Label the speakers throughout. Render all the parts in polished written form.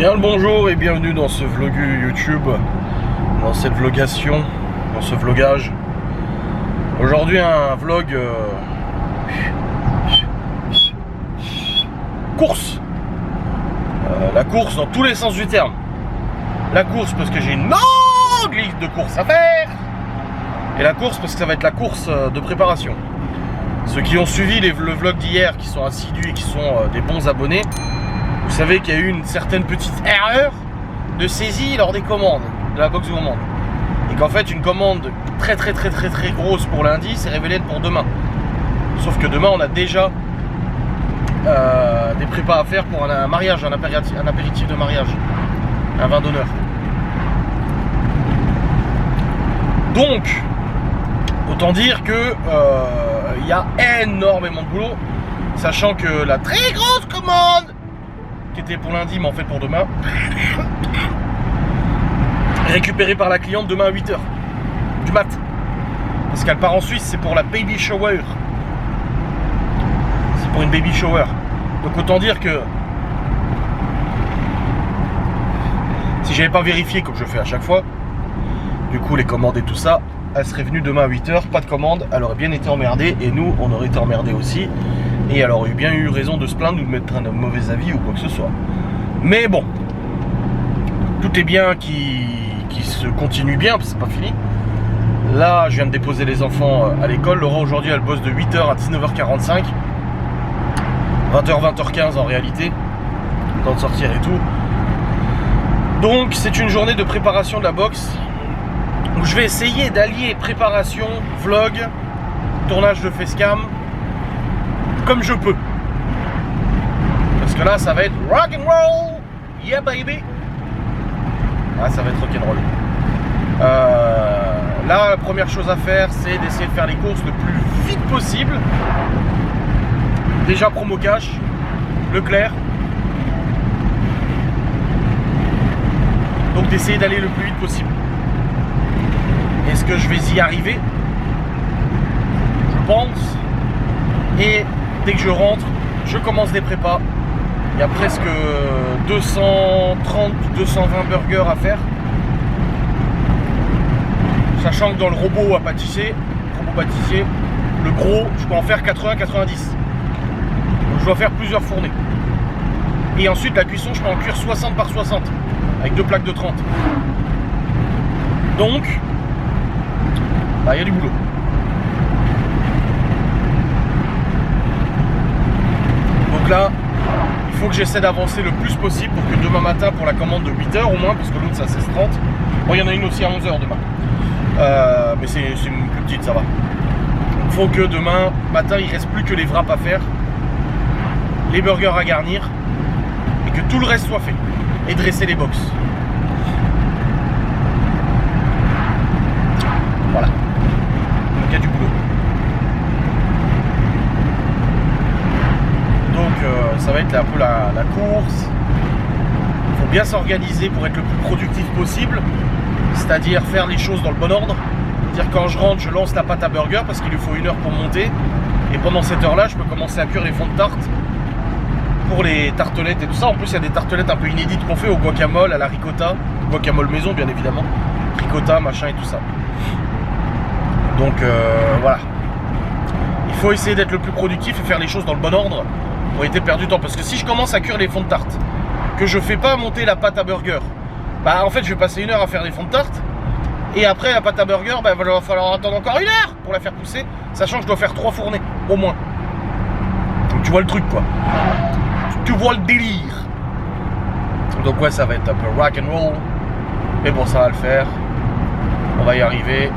Speaker 1: Bien le bonjour et bienvenue dans ce vlog YouTube, dans cette vlogation, dans ce vlogage. Aujourd'hui un vlog course. La course dans tous les sens du terme. La course parce que j'ai une longue liste de courses à faire. Et la course parce que ça va être la course de préparation. Ceux qui ont suivi le vlog d'hier, qui sont assidus et qui sont des bons abonnés, vous savez qu'il y a eu une certaine petite erreur de saisie lors des commandes de la box gourmande. Et qu'en fait une commande très grosse pour lundi s'est révélée pour demain. Sauf que demain on a déjà des prépas à faire pour un mariage, un apéritif de mariage, un vin d'honneur. Donc autant dire que il y a énormément de boulot, sachant que la très grosse commande qui était pour lundi mais en fait pour demain, récupérée par la cliente demain à 8h du mat, parce qu'elle part en Suisse, c'est pour la baby shower, c'est pour une baby shower. Donc autant dire que si j'avais pas vérifié comme je fais à chaque fois, du coup les commandes et tout ça, elle serait venue demain à 8h, pas de commande, elle aurait bien été emmerdée et nous on aurait été emmerdés aussi. Et elle aurait bien eu raison de se plaindre ou de mettre un mauvais avis ou quoi que ce soit. Mais bon, tout est bien qui se continue bien, parce que c'est pas fini. Là, je viens de déposer les enfants à l'école. Laura, aujourd'hui, elle bosse de 8h à 19h45. 20h, 20h15 en réalité. Le temps de sortir et tout. Donc, c'est une journée de préparation de la boxe, où je vais essayer d'allier préparation, vlog, tournage de facecam, comme je peux, parce que là ça va être rock and roll, yeah baby. Ah, ça va être rock and roll. Là la première chose à faire c'est d'essayer de faire les courses le plus vite possible. Déjà promo cash, Leclerc, donc d'essayer d'aller le plus vite possible. Est-ce que je vais y arriver? Je pense. Et dès que je rentre, je commence des prépas. Il y a presque 230, 220 burgers à faire. Sachant que dans le robot pâtissier, le gros, je peux en faire 80-90. Donc je dois faire plusieurs fournées. Et ensuite la cuisson, je peux en cuire 60 par 60 avec 2 plaques de 30. Donc, bah, il y a du boulot. Là, il faut que j'essaie d'avancer le plus possible pour que demain matin, pour la commande de 8h au moins, parce que l'autre c'est à 16h30. Bon, il y en a une aussi à 11h demain. Mais c'est une plus petite, ça va. Il faut que demain matin, il ne reste plus que les wraps à faire, les burgers à garnir, et que tout le reste soit fait. Et dresser les box. Voilà. Donc il y a du boulot. Ça va être un peu la course. Il faut bien s'organiser pour être le plus productif possible, c'est-à-dire faire les choses dans le bon ordre. C'est-à-dire quand je rentre, je lance la pâte à burger parce qu'il lui faut 1 heure pour monter, et pendant cette heure-là, je peux commencer à cuire les fonds de tarte pour les tartelettes et tout ça. En plus, il y a des tartelettes un peu inédites qu'on fait au guacamole, à la ricotta, guacamole maison bien évidemment, ricotta, machin et tout ça. Donc voilà. Il faut essayer d'être le plus productif et faire les choses dans le bon ordre pour éviter de perdre du temps, parce que si je commence à cuire les fonds de tarte, que je fais pas monter la pâte à burger, bah en fait je vais passer 1 heure à faire les fonds de tarte, et après la pâte à burger, bah il va falloir attendre encore 1 heure pour la faire pousser, sachant que je dois faire 3 fournées au moins. Donc tu vois le truc quoi, tu vois le délire. Donc ouais, ça va être un peu rock and roll, mais bon, ça va le faire, on va y arriver,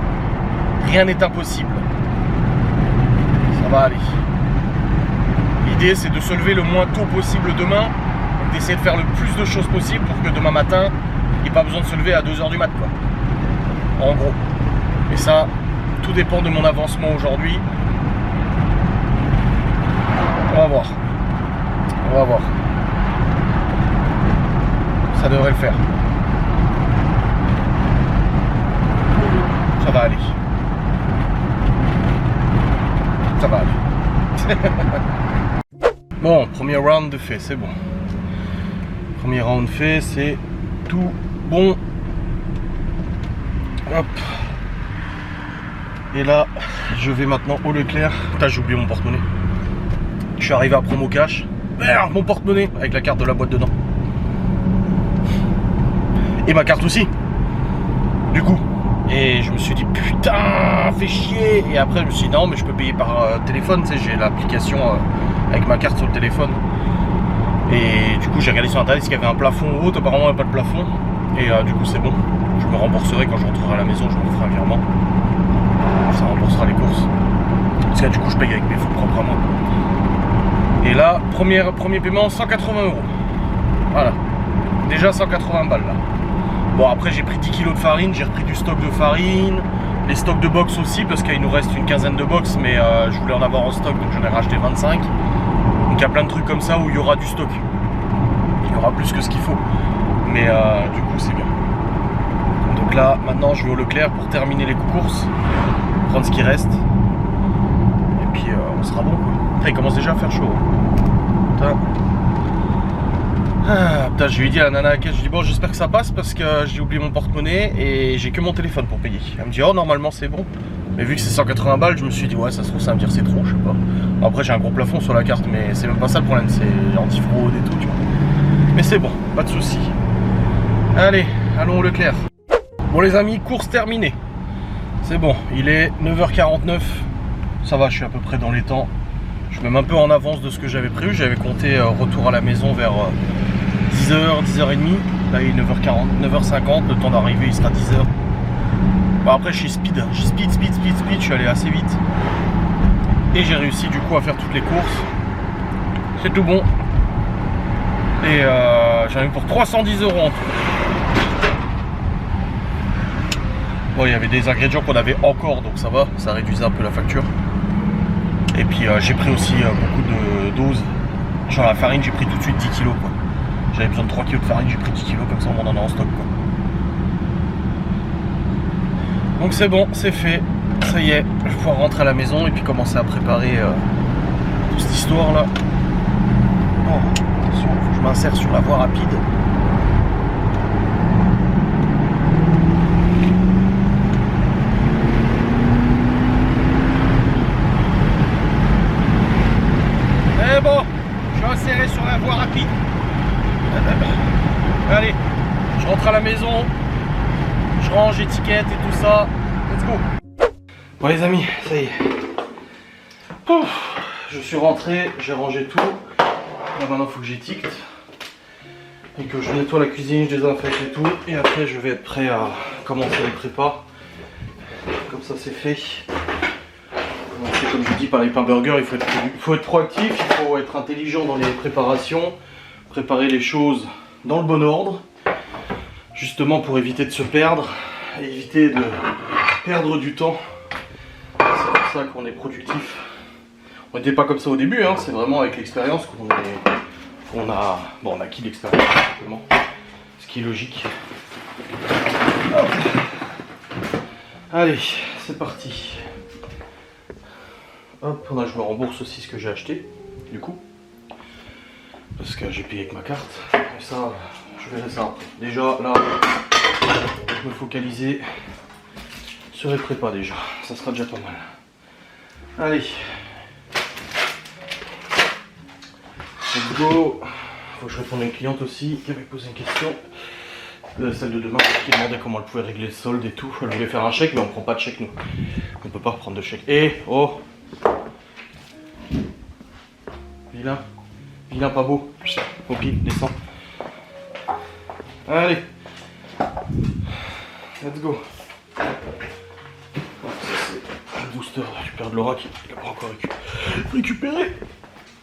Speaker 1: rien n'est impossible, ça va aller. L'idée c'est de se lever le moins tôt possible demain, d'essayer de faire le plus de choses possible pour que demain matin il n'y ait pas besoin de se lever à 2h du mat quoi. En gros. Et ça, tout dépend de mon avancement aujourd'hui. On va voir. On va voir. Ça devrait le faire. Ça va aller. Ça va aller. Bon, premier round de fait, c'est bon. Premier round fait, c'est tout bon. Hop. Et là, je vais maintenant au Leclerc. Putain, j'ai oublié mon porte-monnaie. Je suis arrivé à promo cash. Merde, mon porte-monnaie avec la carte de la boîte dedans. Et ma carte aussi. Du coup. Et je me suis dit putain, fait chier. Et après je me suis dit non, mais je peux payer par téléphone. Tu sais, j'ai l'application avec ma carte sur le téléphone. Et du coup j'ai regardé sur internet s'il y avait un plafond ou autre. Apparemment il n'y a pas de plafond. Et du coup c'est bon. Je me rembourserai quand je rentrerai à la maison. Je me ferai un virement. Ça remboursera les courses. Parce que là, du coup je paye avec mes fonds propres à moi. Et là, premier paiement, 180 €. Voilà. Déjà 180 balles là. Bon, après j'ai pris 10 kg de farine, j'ai repris du stock de farine, les stocks de box aussi, parce qu'il nous reste une quinzaine de box, mais je voulais en avoir en stock, donc j'en ai racheté 25. Donc il y a plein de trucs comme ça où il y aura du stock. Il y aura plus que ce qu'il faut. Mais du coup c'est bien. Donc là, maintenant je vais au Leclerc pour terminer les courses, prendre ce qui reste. Et puis on sera bon quoi. Après, il commence déjà à faire chaud. Putain. Ah, putain, je lui ai dit à la nana à la caisse, je lui ai dit bon, j'espère que ça passe parce que j'ai oublié mon porte-monnaie et j'ai que mon téléphone pour payer. Elle me dit oh, normalement c'est bon. Mais vu que c'est 180 balles, je me suis dit ouais, ça se trouve ça va me dire c'est trop, je sais pas. Bon, après j'ai un gros plafond sur la carte, mais c'est même pas ça le problème, c'est anti-fraude et tout, tu vois. Mais c'est bon, pas de soucis. Allez, allons au Leclerc. Bon les amis, course terminée. C'est bon, il est 9h49. Ça va, je suis à peu près dans les temps. Je suis même un peu en avance de ce que j'avais prévu. J'avais compté retour à la maison vers 10h, 10h30. Là il est 9h40, 9h50. Le temps d'arriver il sera 10h. Bon, après je suis speed. Je suis speed. Je suis allé assez vite. Et j'ai réussi du coup à faire toutes les courses. C'est tout bon. Et j'en ai eu pour 310 € en tout. Bon, il y avait des ingrédients qu'on avait encore, donc ça va. Ça réduisait un peu la facture. Et puis j'ai pris aussi beaucoup de doses. Genre la farine, j'ai pris tout de suite 10 kg quoi. J'avais besoin de 3 kg de farine, j'ai pris 10 kg comme ça on en a en stock quoi. Donc c'est bon, c'est fait. Ça y est, je vais pouvoir rentrer à la maison et puis commencer à préparer toute cette histoire là. Oh, attention, faut que je m'insère sur la voie rapide. Mais bon, je suis inséré sur la voie rapide. Allez, je rentre à la maison, je range étiquette et tout ça. Let's go. Bon les amis, ça y est. Ouf, je suis rentré, j'ai rangé tout. Là maintenant il faut que j'étiquette. Et que je nettoie la cuisine, je désinfecte et tout. Et après je vais être prêt à commencer les prépas. Comme ça c'est fait. Comme je dis par les pains burgers, il faut être proactif, il faut être intelligent dans les préparations, préparer les choses dans le bon ordre, justement pour éviter de se perdre, éviter de perdre du temps. C'est pour ça qu'on est productif. On n'était pas comme ça au début, hein, c'est vraiment avec l'expérience qu'on a acquis l'expérience simplement, ce qui est logique. Hop. Allez, c'est parti. Hop, là je me rembourse aussi ce que j'ai acheté, du coup. Parce que j'ai payé avec ma carte. Et ça, je verrai ça après. Déjà, là, je me focaliser sur les prépas déjà. Ça sera déjà pas mal. Allez. Let's go. Faut que je réponde à une cliente aussi qui avait posé une question. Celle de demain qui demandait comment elle pouvait régler le solde et tout. Elle voulait faire un chèque, mais on prend pas de chèque nous. On peut pas reprendre de chèque. Et oh, vilain, vilain pas beau. Au pile, descends. Allez, let's go. Ouais, ça c'est un booster du père de Laura qui n'a pas encore récupéré.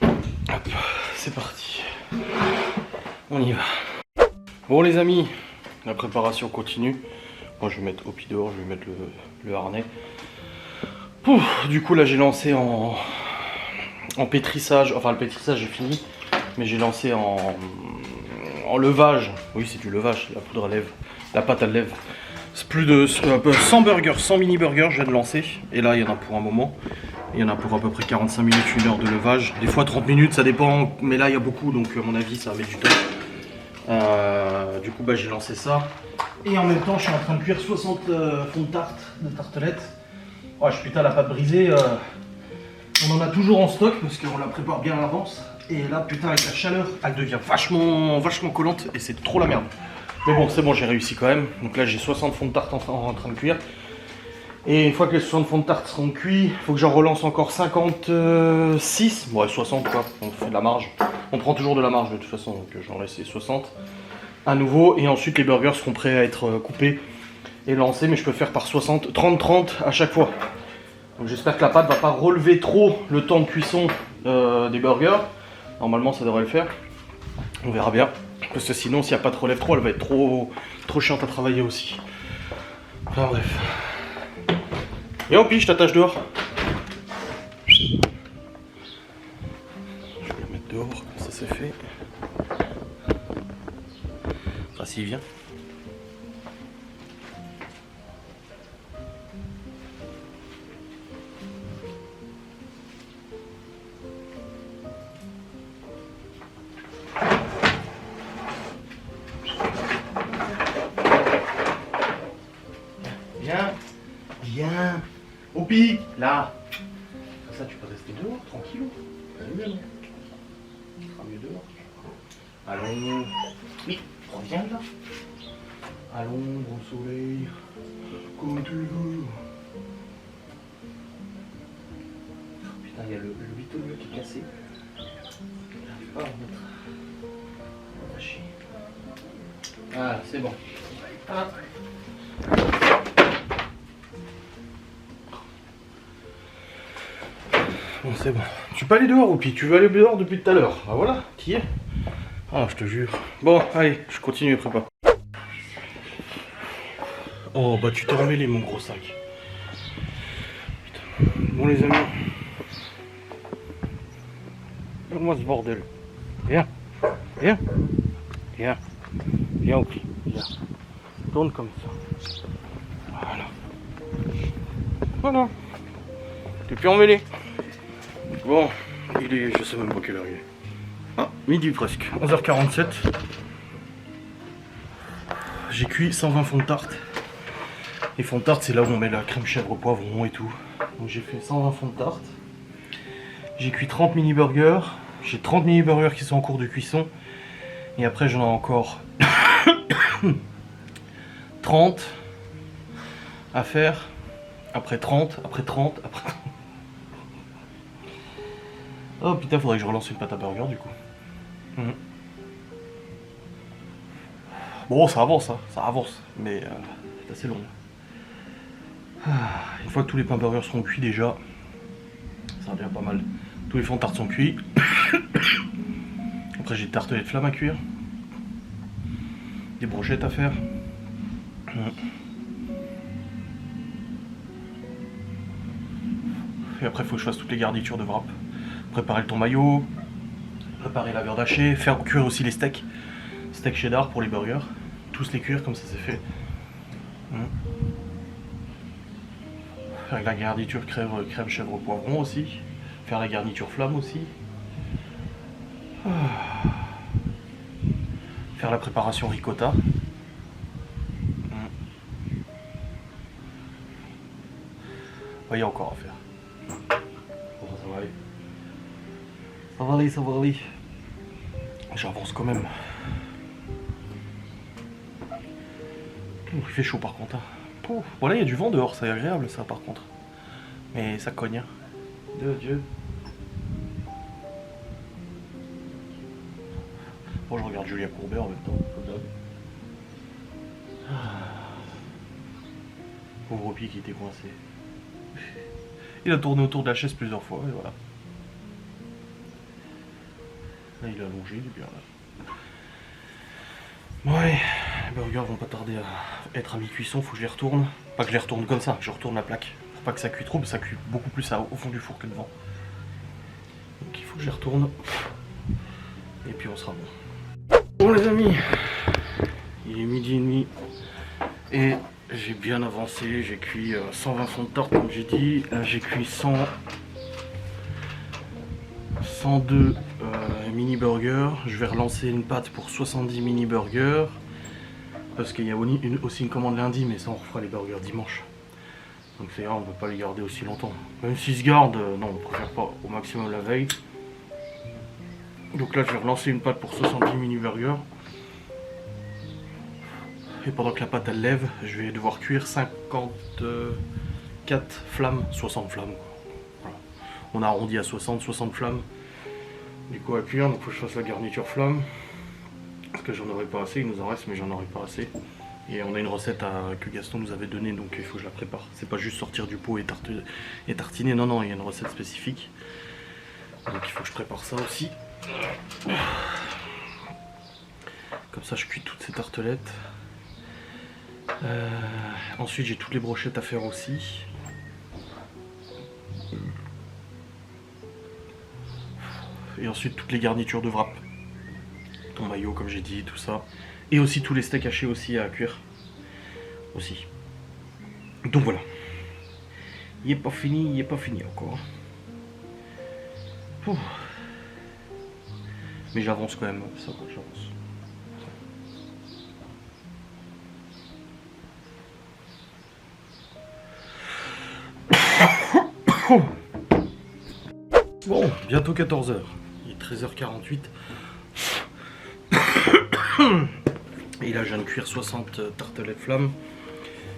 Speaker 1: Hop, c'est parti. On y va. Bon les amis, la préparation continue. Moi je vais mettre Hopi dehors, je vais mettre le harnais. Pouf, du coup là j'ai lancé en pétrissage, enfin le pétrissage est fini, mais j'ai lancé en levage. Oui c'est du levage, la poudre à lèvres, la pâte à lèvres. C'est plus de 100 burgers, 100 mini burgers je viens de lancer. Et là il y en a pour un moment. Il y en a pour à peu près 45 minutes, 1 heure de levage. Des fois 30 minutes, ça dépend, mais là il y a beaucoup, donc à mon avis ça va mettre du temps. Du coup, bah, j'ai lancé ça. Et en même temps, je suis en train de cuire 60 fonds de tartelettes. Oh, putain, la pâte brisée, on en a toujours en stock parce qu'on la prépare bien à l'avance. Et là, putain, avec la chaleur, elle devient vachement collante et c'est trop la merde. Mais bon, c'est bon, j'ai réussi quand même. Donc là, j'ai 60 fonds de tarte en train de cuire. Et une fois que les 60 fonds de tarte seront cuits, il faut que j'en relance encore 56. Ouais, 60 quoi, on fait de la marge. On prend toujours de la marge de toute façon, donc j'en laisse 60 à nouveau. Et ensuite, les burgers seront prêts à être coupés et lancés, mais je peux faire par 60, 30-30 à chaque fois. Donc j'espère que la pâte va pas relever trop le temps de cuisson des burgers. Normalement, ça devrait le faire. On verra bien. Parce que sinon, s'il n'y a pas de relève trop, elle va être trop chiante à travailler aussi. Enfin bref. Et hop, je t'attache dehors. Je vais le mettre dehors, comme ça c'est fait. Enfin, s'il vient. Viens. Oupi, là. Comme ça, tu peux rester dehors, tranquille. C'est mieux, non? Ce sera mieux dehors. Allons. Oui, reviens là. À l'ombre, au soleil. Comme tu veux. Oh, putain, il y a le bitonnier qui est cassé. J'arrive pas à en mettre. Ah, chier. Ah, c'est bon. Ah. Bon, c'est bon. Tu peux aller dehors, ou puis tu veux aller dehors depuis tout à l'heure. Ah voilà, t'y es. Ah, je te jure. Bon, allez, je continue les prépas. Oh, bah tu t'es emmêlé, mon gros sac. Putain. Bon, les amis. Regarde-moi ce bordel. Viens. Viens. Viens. Viens au pied. Viens. Tourne comme ça. Voilà. Voilà. T'es plus emmêlé. Bon, il est, je sais même pas quelle heure il est. Ah, midi presque, 11h47. J'ai cuit 120 fonds de tarte. Les fonds de tarte, c'est là où on met la crème chèvre, poivron et tout. Donc j'ai fait 120 fonds de tarte. J'ai cuit 30 mini burgers. J'ai 30 mini burgers qui sont en cours de cuisson. Et après j'en ai encore 30 à faire. Après 30, après 30, après 30. Oh putain, faudrait que je relance une pâte à burger du coup. Bon, ça avance, mais c'est assez long. Une fois que tous les pains burgers seront cuits déjà, ça devient pas mal. Tous les fonds de tarte sont cuits. Après j'ai des tartelettes flammes à cuire. Des brochettes à faire. Et après il faut que je fasse toutes les garnitures de wrap. Préparer le thon mayo, préparer la viande hachée, faire cuire aussi les steaks. Steak cheddar pour les burgers. Tous les cuire comme ça c'est fait. Faire la garniture crème chèvre poivron aussi. Faire la garniture flamme aussi. Faire la préparation ricotta. Il y a encore à faire. Bon, ça va aller. Ça va aller. J'avance quand même. Il fait chaud par contre. Hein. Voilà, il y a du vent dehors, c'est agréable ça par contre. Mais ça cogne. Hein. De Dieu. Bon, je regarde Julia Courbet en même temps, comme d'hab. Pauvre pied qui était coincé. Il a tourné autour de la chaise plusieurs fois, et voilà. Là, il est allongé, il est bien là. Ouais, les burgers vont pas tarder à être à mi-cuisson, faut que je les retourne. Pas que je les retourne comme ça, que je retourne la plaque. Pour pas que ça cuit trop, mais ça cuit beaucoup plus au fond du four que devant. Donc il faut que je les retourne. Et puis on sera bon. Bon les amis, il est midi et demi. Et j'ai bien avancé, j'ai cuit 120 fonds de tarte comme j'ai dit. Là j'ai cuit 102 mini burgers. Je vais relancer une pâte pour 70 mini burgers. Parce qu'il y a aussi une commande lundi, mais ça on refera les burgers dimanche. Donc c'est grave, on ne peut pas les garder aussi longtemps. Même s'ils se gardent, non, on préfère pas au maximum la veille. Donc là je vais relancer une pâte pour 70 mini burgers. Et pendant que la pâte elle lève, je vais devoir cuire 54 flammes, 60 flammes. Voilà. On a arrondi à 60 flammes. Du coup à cuire, donc il faut que je fasse la garniture flamme. Parce que j'en aurais pas assez, il nous en reste mais j'en aurais pas assez. Et on a une recette que Gaston nous avait donnée, donc il faut que je la prépare. C'est pas juste sortir du pot et tartiner, non, non, il y a une recette spécifique. Donc il faut que je prépare ça aussi. Comme ça je cuis toutes ces tartelettes. Ensuite j'ai toutes les brochettes à faire aussi. Et ensuite toutes les garnitures de wrap. Ton maillot comme j'ai dit, tout ça. Et aussi tous les steaks hachés aussi à cuire. Aussi. Donc voilà. Il est pas fini encore. Ouh. Mais j'avance quand même, ça va, j'avance. Bon, bientôt 14 h. Il est 13h48. Et là je viens de cuire 60 tartelettes flammes.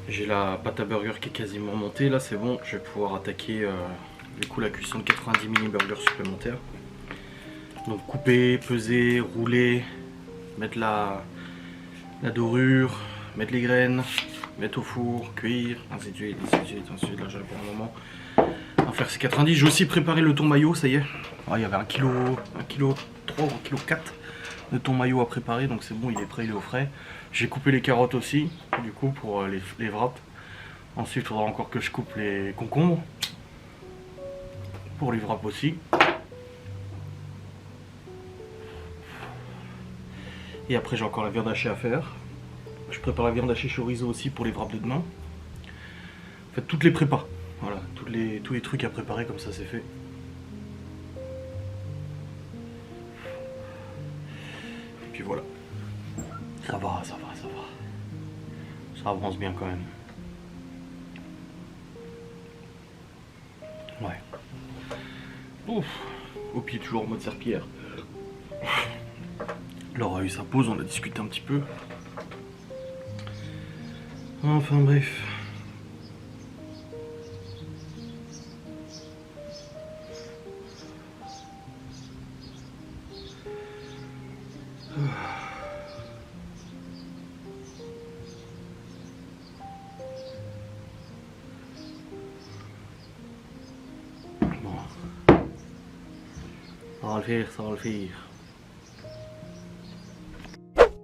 Speaker 1: J'ai la pâte à burger qui est quasiment montée. Là c'est bon, je vais pouvoir attaquer du coup la cuisson de 90 mini burgers supplémentaires. Donc couper, peser, rouler, mettre la dorure, mettre les graines, mettre au four, cuire, ainsi de suite, ainsi de suite, ainsi de suite. Là j'avais pour un moment à faire ces 90. J'ai aussi préparé le thon mayo, ça y est. Ah, il y avait 1 kg 3 ou 1 kg 4 de thon mayo à préparer, donc c'est bon, il est prêt, il est au frais. J'ai coupé les carottes aussi, du coup, pour les wraps. Ensuite, il faudra encore que je coupe les concombres pour les wraps aussi. Et après, j'ai encore la viande hachée à faire. Je prépare la viande hachée chorizo aussi pour les wraps de demain. En fait, toutes les prépas. Voilà, tous les trucs à préparer, comme ça c'est fait. Et puis voilà. Ça va. Ça avance bien quand même. Ouais. Ouf. Au pied toujours en mode serpillière. Laure a eu sa pause, on a discuté un petit peu. Enfin bref. Ça va le faire.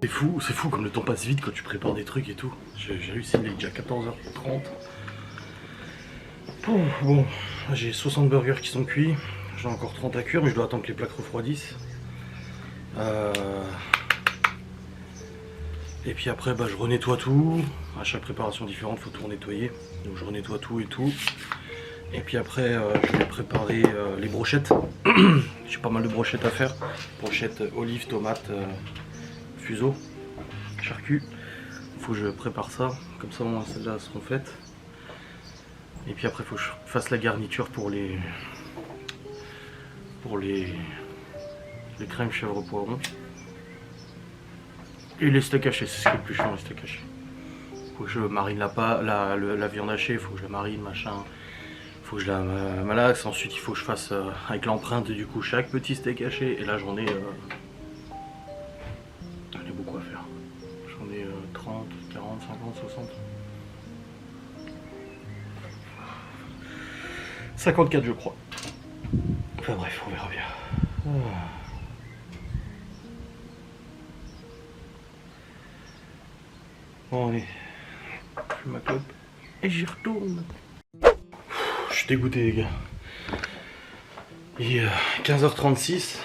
Speaker 1: C'est fou comme le temps passe vite quand tu prépares des trucs et tout. J'ai réussi, il est déjà 14h30. Bon, j'ai 60 burgers qui sont cuits. J'en ai encore 30 à cuire, mais je dois attendre que les plaques refroidissent. Et puis après, je renettoie tout. À chaque préparation différente, il faut tout nettoyer. Donc je renettoie tout et tout. Et puis après, je vais préparer les brochettes. J'ai pas mal de brochettes à faire. Brochettes olives, tomates, fuseau, charcut. Il faut que je prépare ça. Comme ça, celles-là seront faites. Et puis après, il faut que je fasse la garniture pour les crèmes chèvre poivron. Et les steaks hachés, c'est ce qui est le plus chiant, les steaks hachés. Il faut que je marine la viande hachée, il faut que je la marine, machin. Faut que je la malaxe, ensuite il faut que je fasse avec l'empreinte du coup chaque petit steak haché. Et là j'en ai beaucoup à faire. J'en ai 30, 40, 50, 60. 54 je crois. Enfin bref, on verra bien. Bon allez, je fais ma clope et j'y retourne. Je suis dégoûté les gars. Il est 15h36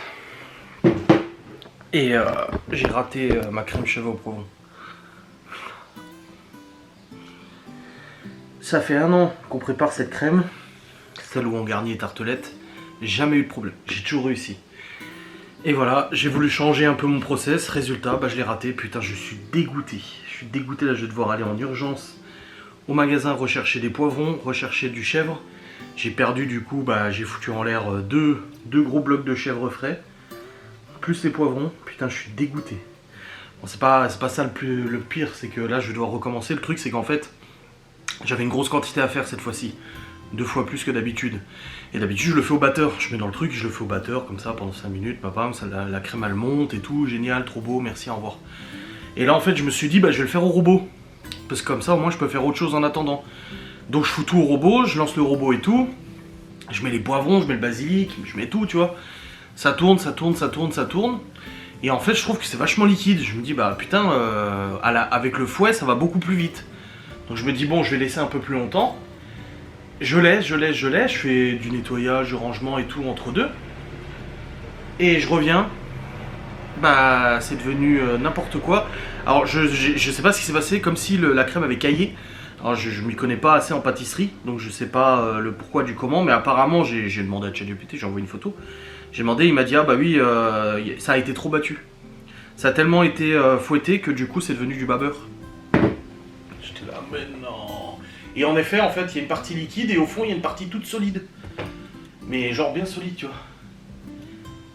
Speaker 1: et j'ai raté ma crème chèvre au poivron. Ça fait 1 an qu'on prépare cette crème, celle où on garnit les tartelettes. Jamais eu de problème, j'ai toujours réussi. Et voilà, j'ai voulu changer un peu mon process, résultat, bah je l'ai raté, putain je suis dégoûté. Je suis dégoûté, là je vais devoir aller en urgence au magasin rechercher des poivrons, rechercher du chèvre. J'ai perdu du coup, bah j'ai foutu en l'air deux gros blocs de chèvre frais, plus les poivrons, putain je suis dégoûté. Bon c'est pas ça le pire, c'est que là je vais devoir recommencer. Le truc c'est qu'en fait, j'avais une grosse quantité à faire cette fois-ci. 2 fois plus que d'habitude. Et d'habitude je le fais au batteur, je mets dans le truc, je le fais au batteur comme ça pendant 5 minutes, bam, ça, la crème elle monte et tout, génial, trop beau, merci, au revoir. Et là en fait je me suis dit bah je vais le faire au robot, parce que comme ça au moins je peux faire autre chose en attendant. Donc je fous tout au robot, je lance le robot et tout, je mets les poivrons, je mets le basilic, je mets tout tu vois. Ça tourne, ça tourne, ça tourne, ça tourne. Et en fait je trouve que c'est vachement liquide, je me dis bah putain, avec le fouet ça va beaucoup plus vite. Donc je me dis bon je vais laisser un peu plus longtemps. Je laisse, je fais du nettoyage, du rangement et tout entre deux. Et je reviens, bah c'est devenu n'importe quoi. Alors je sais pas ce qui s'est passé, comme si la crème avait caillé. Alors je m'y connais pas assez en pâtisserie, donc je sais pas le pourquoi du comment, mais apparemment j'ai demandé à ChatGPT, j'ai envoyé une photo. J'ai demandé, il m'a dit ah bah oui, ça a été trop battu. Ça a tellement été fouetté que du coup c'est devenu du babeur. J'étais là, mais non. Et en effet, en fait, il y a une partie liquide et au fond, il y a une partie toute solide. Mais genre bien solide, tu vois.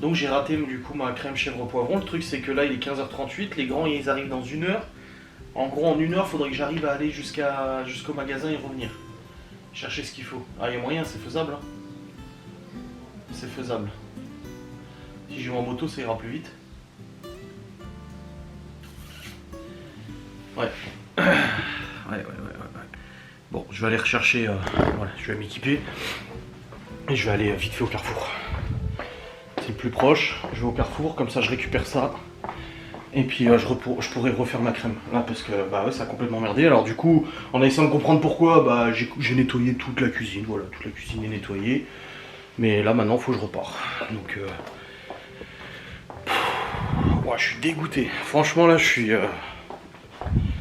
Speaker 1: Donc j'ai raté du coup ma crème chèvre poivron. Le truc, c'est que là, il est 15h38. Les grands, ils arrivent dans 1 heure. En gros, en 1 heure, il faudrait que j'arrive à aller jusqu'au magasin et revenir. Chercher ce qu'il faut. Ah, il y a moyen, c'est faisable. Hein. C'est faisable. Si je vais en moto, ça ira plus vite. Ouais. Ouais. Bon, je vais aller rechercher, voilà, je vais m'équiper et je vais aller vite fait au Carrefour. C'est le plus proche, je vais au Carrefour, comme ça je récupère ça. Et puis je pourrais refaire ma crème, là, parce que bah ouais, ça a complètement merdé. Alors du coup, en essayant de comprendre pourquoi, bah j'ai nettoyé toute la cuisine, voilà, toute la cuisine est nettoyée. Mais là maintenant, il faut que je repars. Donc, ouais, je suis dégoûté. Franchement là, je suis...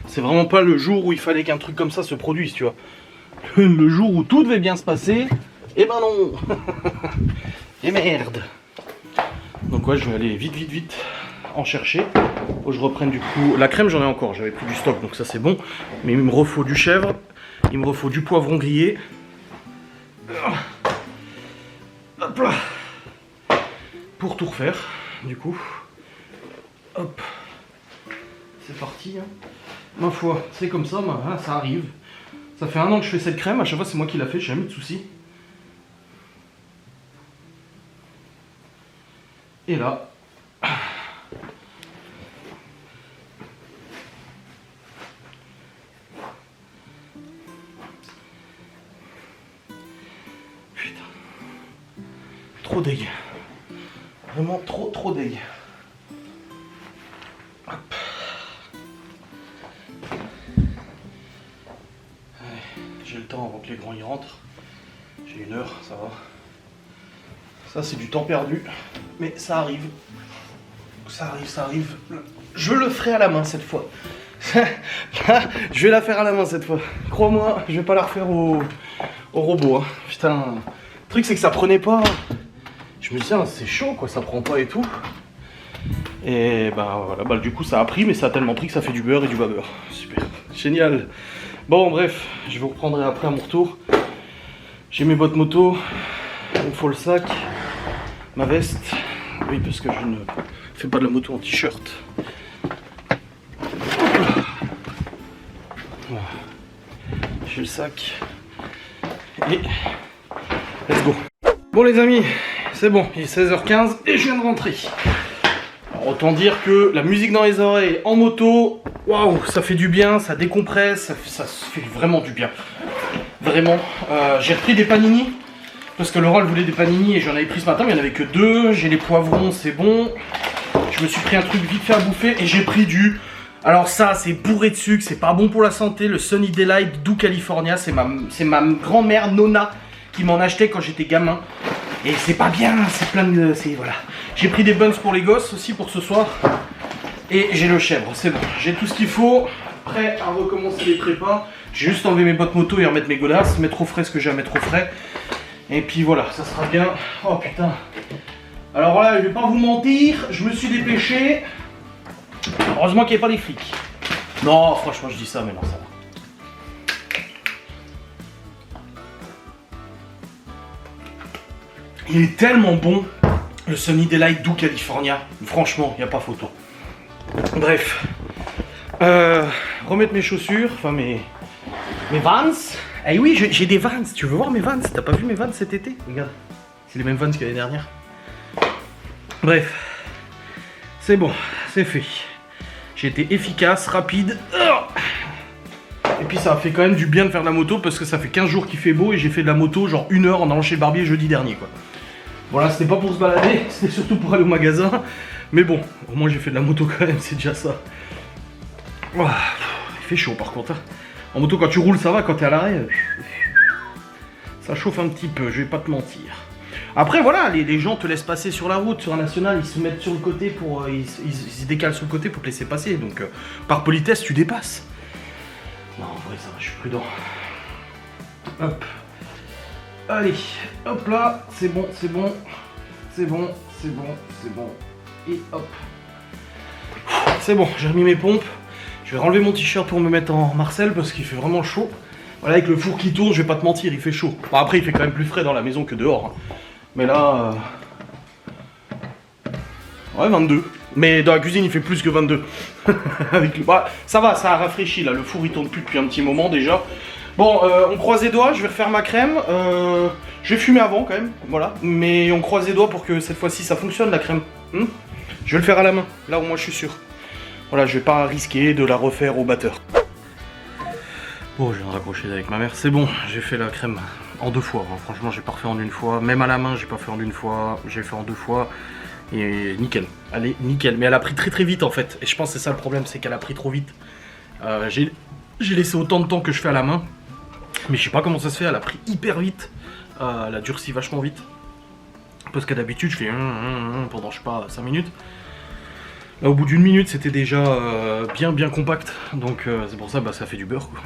Speaker 1: C'est vraiment pas le jour où il fallait qu'un truc comme ça se produise, tu vois. Le jour où tout devait bien se passer, et ben non. Et merde. Donc ouais, je vais aller vite en chercher. Faut que je reprenne du coup... La crème, j'en ai encore, j'avais pris du stock, donc ça c'est bon. Mais il me refaut du chèvre, il me refaut du poivron grillé. Hop là. Pour tout refaire, du coup. Hop. C'est parti, hein. Ma foi, c'est comme ça, hein, ça arrive. Ça fait 1 an que je fais cette crème, à chaque fois c'est moi qui l'a fait, j'ai jamais de soucis. Et là... Putain. Trop dégueu. Vraiment trop dégueu. Hop. J'ai le temps avant que les grands y rentrent. J'ai 1 heure, ça va. Ça c'est du temps perdu, mais ça arrive. Ça arrive. Je le ferai à la main cette fois. Je vais la faire à la main cette fois. Crois-moi, je vais pas la refaire au robot. Hein. Putain, le truc c'est que ça prenait pas. Je me disais, c'est chaud quoi, ça prend pas et tout. Et bah voilà, bah, du coup ça a pris, mais ça a tellement pris que ça fait du beurre et du bas beurre. Super, génial. Bon bref, je vous reprendrai après à mon retour. J'ai mes bottes moto, il me faut le sac, ma veste. Oui, parce que je ne fais pas de la moto en t-shirt. Voilà. J'ai le sac. Et let's go. Bon les amis, c'est bon, il est 16h15 et je viens de rentrer. Alors, autant dire que la musique dans les oreilles en moto, waouh, ça fait du bien, ça décompresse, ça fait vraiment du bien. Vraiment. J'ai repris des panini, parce que Laura elle voulait des panini et j'en avais pris ce matin, mais il n'y en avait que 2. J'ai les poivrons, c'est bon. Je me suis pris un truc vite fait à bouffer et j'ai pris du... Alors ça, c'est bourré de sucre, c'est pas bon pour la santé, le Sunny Delight d'Où California. C'est ma grand-mère Nona qui m'en achetait quand j'étais gamin. Et c'est pas bien, c'est plein de... Voilà. J'ai pris des buns pour les gosses aussi pour ce soir. Et j'ai le chèvre, c'est bon. J'ai tout ce qu'il faut, prêt à recommencer les prépas. J'ai juste enlevé mes bottes moto et remettre mes godasses, mettre au frais ce que j'ai à mettre au frais. Et puis voilà, ça sera bien. Oh putain. Alors là, je vais pas vous mentir, je me suis dépêché. Heureusement qu'il n'y ait pas les flics. Non, franchement, je dis ça, mais non, ça va. Il est tellement bon, le Sunny Delight Do California. Franchement, il n'y a pas photo. Bref. Remettre mes chaussures, enfin mes Vans. Eh oui, j'ai des Vans. Tu veux voir mes Vans? T'as pas vu mes Vans cet été? Regarde. C'est les mêmes Vans que l'année dernière. Bref. C'est bon, c'est fait. J'ai été efficace, rapide. Et puis ça a fait quand même du bien de faire de la moto parce que ça fait 15 jours qu'il fait beau et j'ai fait de la moto genre 1 heure en allant chez le barbier jeudi dernier quoi. Voilà, c'était pas pour se balader, c'était surtout pour aller au magasin. Mais bon, au moins j'ai fait de la moto quand même, c'est déjà ça. Oh, il fait chaud par contre. Hein. En moto quand tu roules ça va, quand t'es à l'arrêt, ça chauffe un petit peu, je vais pas te mentir. Après voilà, les gens te laissent passer sur la route, sur un national, ils se mettent sur le côté pour... ils se décalent sur le côté pour te laisser passer. Donc par politesse tu dépasses. Non en vrai ça va, je suis prudent. Hop. Allez, hop là, c'est bon, c'est bon. C'est bon, c'est bon, c'est bon. Et hop. C'est bon, j'ai remis mes pompes. Je vais renlever mon t-shirt pour me mettre en Marcel parce qu'il fait vraiment chaud. Voilà, avec le four qui tourne, je vais pas te mentir, il fait chaud. Bon, après, il fait quand même plus frais dans la maison que dehors. Hein. Mais là... Ouais, 22. Mais dans la cuisine, il fait plus que 22. Avec le... bah, ça va, ça a rafraîchi là. Le four, il tourne plus depuis un petit moment déjà. Bon, on croise les doigts, je vais refaire ma crème. Je vais fumer avant quand même, voilà. Mais on croise les doigts pour que cette fois-ci ça fonctionne la crème. Je vais le faire à la main, là au moins je suis sûr. Voilà, je vais pas risquer de la refaire au batteur. Bon, je viens de raccrocher avec ma mère, c'est bon, j'ai fait la crème en 2 fois. Hein. Franchement, j'ai pas refait en 1 fois. Même à la main, j'ai pas fait en 1 fois. J'ai fait en 2 fois. Et nickel. Allez, nickel. Mais elle a pris très vite en fait. Et je pense que c'est ça le problème, c'est qu'elle a pris trop vite. J'ai laissé autant de temps que je fais à la main. Mais je sais pas comment ça se fait, elle a pris hyper vite. Elle a durci vachement vite. Parce qu'à d'habitude, je fais pendant, je sais pas, 5 minutes. Là, au bout d'1 minute, c'était déjà bien compact. Donc, c'est pour ça, bah, ça fait du beurre, quoi.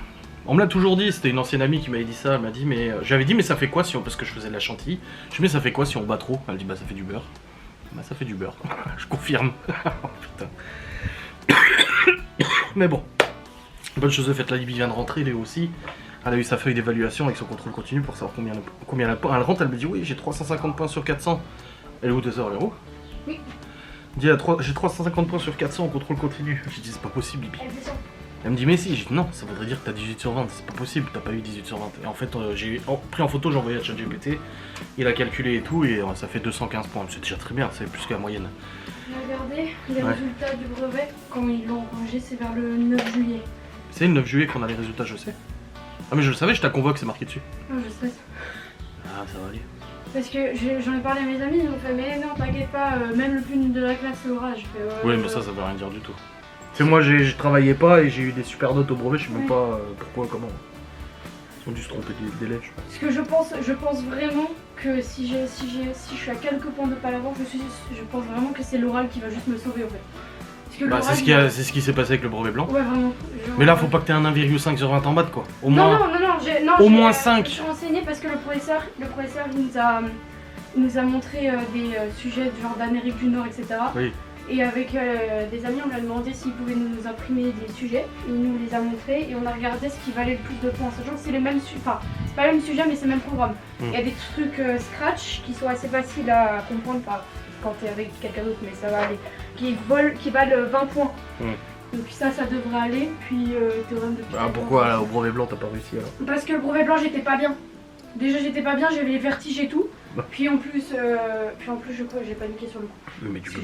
Speaker 1: On me l'a toujours dit, c'était une ancienne amie qui m'avait dit ça. Elle m'a dit, mais j'avais dit, mais ça fait quoi si on. Parce que je faisais de la chantilly. Je dis, mais ça fait quoi si on bat trop? Elle dit, bah, ça fait du beurre. Bah, ça fait du beurre. Je confirme. Oh, putain. Mais bon. Bonne chose de faite, la Libye vient de rentrer, Léo aussi. Elle a eu sa feuille d'évaluation avec son contrôle continu pour savoir combien elle rentre. Elle me dit oui, j'ai 350 points sur 400. Elle est où tes heures, Léo? Oui. Dit j'ai 350 points sur 400 en contrôle continu. J'ai dit c'est pas possible, Libye. Elle me dit mais si. J'ai dit non, ça voudrait dire que t'as 18 sur 20. C'est pas possible, t'as pas eu 18 sur 20. Et en fait, j'ai pris en photo, j'ai envoyé à ChatGPT. Il a calculé et tout, et ça fait 215 points. C'est déjà très bien, c'est plus que la moyenne.
Speaker 2: Regardez les résultats du brevet. Quand ils l'ont rangé, c'est vers le 9 juillet.
Speaker 1: C'est le 9 juillet qu'on a les résultats, je sais. Ah mais je le savais, je t'ai convoqué, c'est marqué dessus.
Speaker 2: Non, je sais.
Speaker 1: Ah ça va aller.
Speaker 2: Parce que j'en ai parlé à mes amis, ils m'ont fait mais non t'inquiète pas, même le plus nul de la classe c'est l'orage.
Speaker 1: Oui mais ça veut rien dire du tout. C'est moi je travaillais pas et j'ai eu des super notes au brevet, je sais même pas pourquoi, comment. Ils ont dû se tromper des délais, je pense.
Speaker 2: Parce que je pense vraiment que si je suis à quelques points de pas l'avoir, je pense vraiment que c'est l'oral qui va juste me sauver en fait.
Speaker 1: Bah, c'est ce qui s'est passé avec le brevet blanc.
Speaker 2: Ouais, vraiment.
Speaker 1: Mais là, faut pas que t'aies un 1,5 sur 20 en bas, quoi. Au moins.
Speaker 2: Non,
Speaker 1: au moins 5.
Speaker 2: Je suis renseignée parce que le professeur il nous a montré des sujets du genre d'Amérique du Nord, etc. Oui. Et avec des amis, on lui a demandé s'il pouvait nous imprimer des sujets. Il nous les a montrés et on a regardé ce qui valait le plus de points. Sachant que c'est les mêmes sujets, enfin, c'est pas le même sujet, mais c'est le même programme. Il y a des trucs Scratch qui sont assez faciles à comprendre. Quand t'es avec quelqu'un d'autre, mais ça va aller, qui valent 20 points. Donc ça devrait aller, puis théorème de Pythagore.
Speaker 1: Pourquoi là, au brevet blanc t'as pas réussi alors?
Speaker 2: Parce que le brevet blanc j'étais pas bien. Déjà j'étais pas bien, j'avais les vertiges et tout. Puis en plus je crois que j'ai paniqué sur le coup.
Speaker 1: Mais tu peux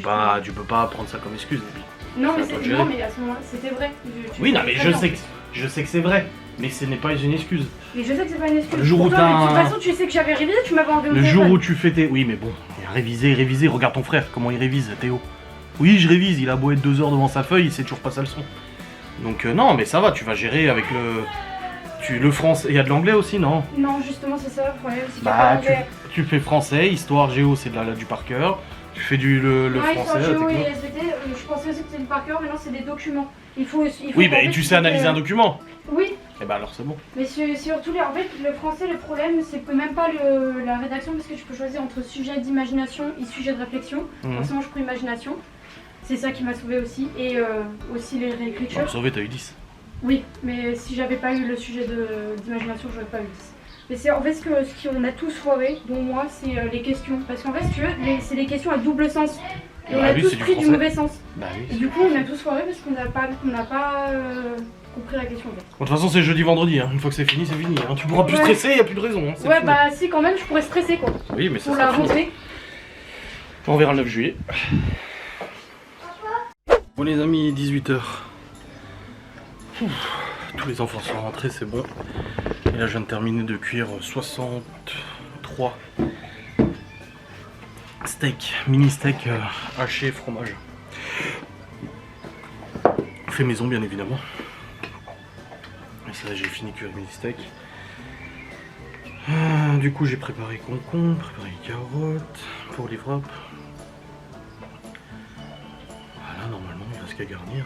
Speaker 1: pas prendre ça comme excuse.
Speaker 2: Non mais à ce moment-là c'était vrai.
Speaker 1: Oui non mais je sais que c'est vrai. Mais ce n'est pas une excuse.
Speaker 2: Mais je sais que c'est pas une excuse.
Speaker 1: Le jour où
Speaker 2: de toute façon, tu sais que j'avais révisé, tu m'avais enlevé mon téléphone.
Speaker 1: Le jour où tu fais tes... Oui, mais bon, réviser, regarde ton frère, comment il révise, Théo. Oui, je révise, il a beau être 2 heures devant sa feuille, il sait toujours pas sa leçon. Donc non, mais ça va, tu vas gérer avec le français. Il y a de l'anglais aussi, non?
Speaker 2: Non, justement, c'est ça le problème. Bah,
Speaker 1: tu fais français, histoire, géo, c'est du par cœur. Tu fais le français.
Speaker 2: Géo et SVT, je pensais aussi que c'était du par cœur, mais non, c'est des documents. Il faut
Speaker 1: oui, bah, et tu sais analyser un document?
Speaker 2: Oui,
Speaker 1: Et bah alors c'est bon.
Speaker 2: Mais surtout, en fait, le français, le problème, c'est que même pas la rédaction, parce que tu peux choisir entre sujet d'imagination et sujet de réflexion. Forcément, je prends imagination. C'est ça qui m'a sauvé aussi. Et aussi les réécritures.
Speaker 1: Pour sauver, t'as eu 10.
Speaker 2: Oui, mais si j'avais pas eu le sujet d'imagination, j'aurais pas eu 10. Mais c'est en fait ce qu'on a tous foiré, dont moi, c'est les questions. Parce qu'en fait, si tu veux, c'est les questions à double sens. Et on a tous pris du mauvais sens.
Speaker 1: Bah oui.
Speaker 2: Et du coup, on a tous foiré parce qu'on n'a pas compris la question. En fait.
Speaker 1: Bon, de toute façon, c'est jeudi-vendredi. Hein. Une fois que c'est fini, c'est fini. Hein. Tu pourras plus stresser, y a plus de raison. Hein.
Speaker 2: Ouais,
Speaker 1: fini.
Speaker 2: bah si, quand même, je pourrais stresser quoi.
Speaker 1: Oui, mais ça
Speaker 2: pour la rentrée.
Speaker 1: On verra le 9 juillet. Bon, les amis, 18h. Tous les enfants sont rentrés, c'est bon. Et là, je viens de terminer de cuire 63 steaks, mini steak haché fromage. Fait maison, bien évidemment. Et ça, j'ai fini de cuire mini steak. Du coup, j'ai préparé concombre, préparé les carottes pour les wraps. Voilà, normalement, il reste qu'à garnir.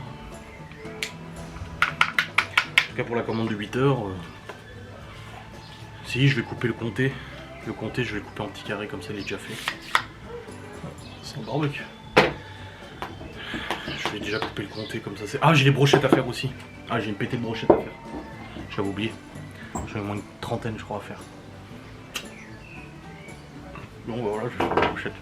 Speaker 1: En tout cas, pour la commande de 8h, si je vais couper le comté. Le comté, je vais le couper en petits carrés comme ça, il est déjà fait. Sans barbecue. Je vais déjà couper le comté comme ça. Ah, j'ai des brochettes à faire aussi. Ah, j'ai une pétée de brochettes à faire. J'avais oublié. J'avais au moins une trentaine, je crois, à faire. Bon, bah voilà, je vais faire des brochettes.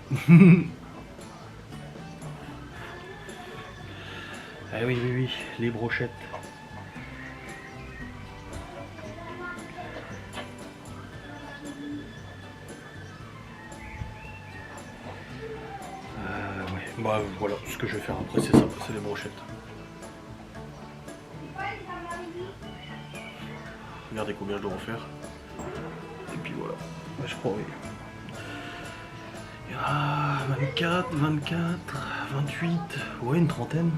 Speaker 1: Ah oui, oui, oui, les brochettes. Ouais, bah voilà, ce que je vais faire après, c'est ça, c'est les brochettes. Regardez combien je dois en faire. Et puis voilà, bah, je crois, oui. Ah, 24, 24, 28, ouais, une trentaine.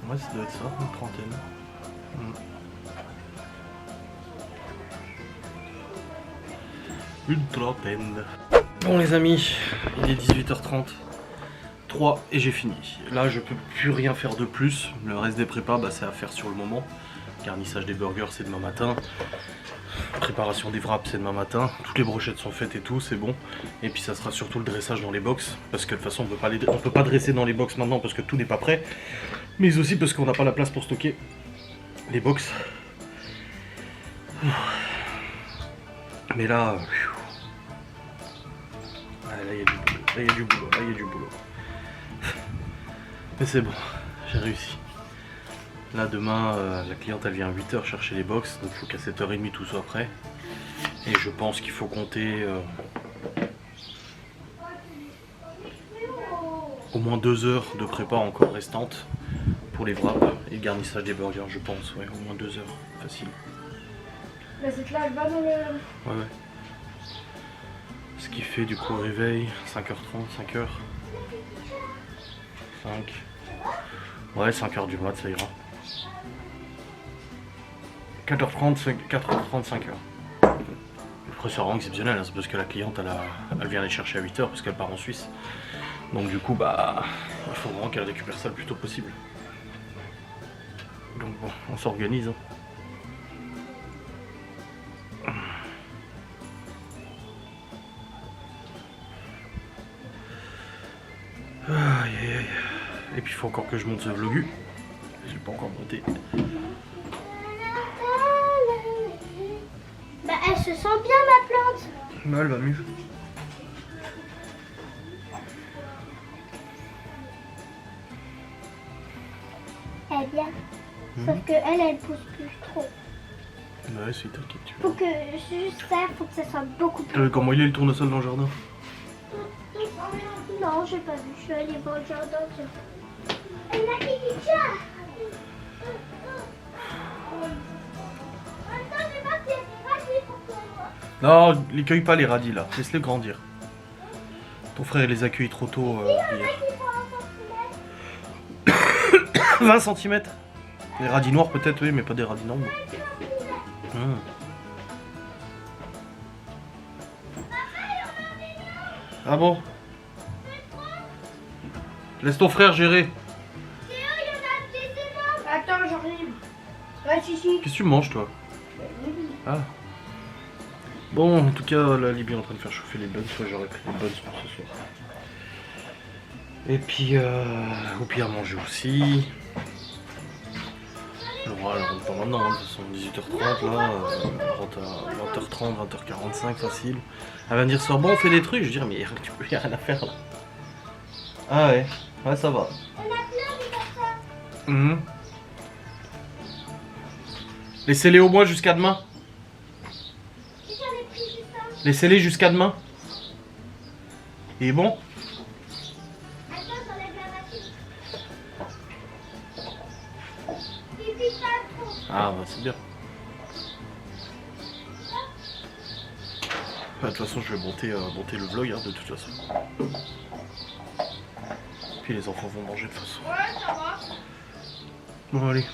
Speaker 1: Ouais, ça doit être ça, une trentaine. Une trentaine. Bon les amis, il est 18h30. 3 et j'ai fini. Là, je peux plus rien faire de plus. Le reste des prépas, bah, c'est à faire sur le moment. Garnissage des burgers, c'est demain matin. Préparation des wraps, c'est demain matin. Toutes les brochettes sont faites et tout, c'est bon. Et puis ça sera surtout le dressage dans les box. Parce que de toute façon, on peut pas dresser dans les box maintenant parce que tout n'est pas prêt. Mais aussi parce qu'on n'a pas la place pour stocker les box. Mais là, là, il y a du boulot. Là, il y a du boulot. Là, il y a du boulot. Mais c'est bon, j'ai réussi. Là demain, la cliente elle vient à 8h chercher les box, donc il faut qu'à 7h30 tout soit prêt. Et je pense qu'il faut compter au moins 2 heures de prépa encore restantes pour les wraps et le garnissage des burgers, je pense. Ouais, au moins 2 heures, facile.
Speaker 2: Bah cette là, elle va dans le...
Speaker 1: Ouais, ouais. Ce qui fait du coup au réveil, 5h30, 5h. 5. Ouais, 5h du mat, ça ira. 4h30, 4h30, 5h. Après, c'est vraiment exceptionnel, hein, c'est parce que la cliente, elle vient les chercher à 8h parce qu'elle part en Suisse. Donc du coup, bah, il faut vraiment qu'elle récupère ça le plus tôt possible. Donc bon, on s'organise. Hein. Aïe aïe aïe. Et puis il faut encore que je monte ce vlogu. Je l'ai pas encore monté.
Speaker 3: Bah elle se sent bien ma plante.
Speaker 1: Bah elle va mieux.
Speaker 3: Elle est bien. Sauf que elle pousse plus trop.
Speaker 1: Ouais, c'est t'inquiète.
Speaker 3: Faut que juste faire, faut que ça soit beaucoup plus.
Speaker 1: Comment il est le tournesol dans le jardin?
Speaker 3: Non, j'ai pas vu. Je suis allée voir le jardin. Elle m'a dit du chat. Attends, j'ai pas fait des radis pour toi.
Speaker 1: Non, les cueille pas les radis là. Laisse-les grandir. Ton frère il les a cueillis trop tôt. Hier. 20 cm. Des radis noirs peut-être, oui, mais pas des radis normaux. Ah bon? Laisse ton frère gérer.
Speaker 2: Attends, j'arrive. Reste ici.
Speaker 1: Qu'est-ce que tu manges toi? Ah. Bon, en tout cas, là, Libye est en train de faire chauffer les buns. J'aurais pris les buns pour ce soir. Et puis, au pire, manger aussi. Laura, elle rentre pas maintenant, hein, de toute façon, 18h30 là, elle rentre à 20h30, 20h45 facile. Elle va me dire ce soir, bon, on fait des trucs. Je vais dire, mais y a rien à faire là. Ah ouais, ouais, ça va. Mmh. Laissez-les au moins jusqu'à demain. Laissez-les jusqu'à demain. Et bon. Ah bah c'est bien. Bah, de toute façon je vais monter le vlog hein, de toute façon. Puis les enfants vont manger de toute façon.
Speaker 2: Ouais, ça va.
Speaker 1: Bon allez.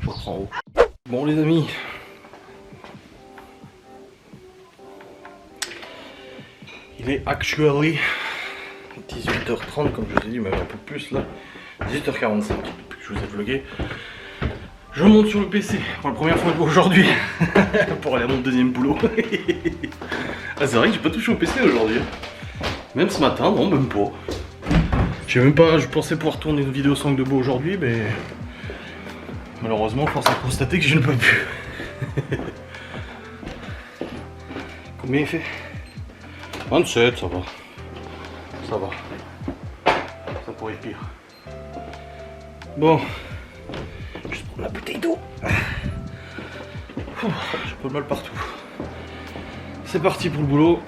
Speaker 1: Je reprends en haut. Bon les amis. Il est actually 18h30 comme je vous ai dit, même un peu plus là. 18h45 depuis que je vous ai vlogué. Je monte sur le PC pour la première fois aujourd'hui pour aller à mon deuxième boulot. Ah, c'est vrai que j'ai pas touché au PC aujourd'hui. Même ce matin, non, même pas. Je pensais pouvoir tourner une vidéo sans de beau aujourd'hui, mais malheureusement, force à constater que je ne peux plus. Combien il fait? 27, ça va. Ça va. Ça pourrait être pire. Bon. Juste prendre la bouteille d'eau. J'ai pas de mal partout. C'est parti pour le boulot.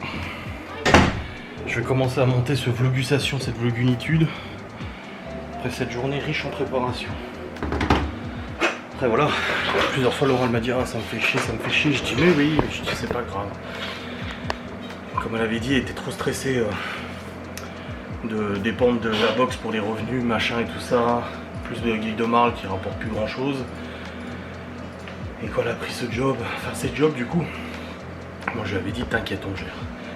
Speaker 1: Je vais commencer à monter ce vlogusation, cette vlogunitude. Après cette journée riche en préparation. Après voilà, plusieurs fois Laura m'a dit ah, ça me fait chier, ça me fait chier. Je dis mais oui, je dis c'est pas grave. Comme elle avait dit, elle était trop stressée de dépendre de la boxe pour les revenus, machin et tout ça. Plus de Geek de Marle qui rapporte plus grand chose. Et quand elle a pris ce job, enfin ces jobs du coup, moi je lui avais dit t'inquiète on gère.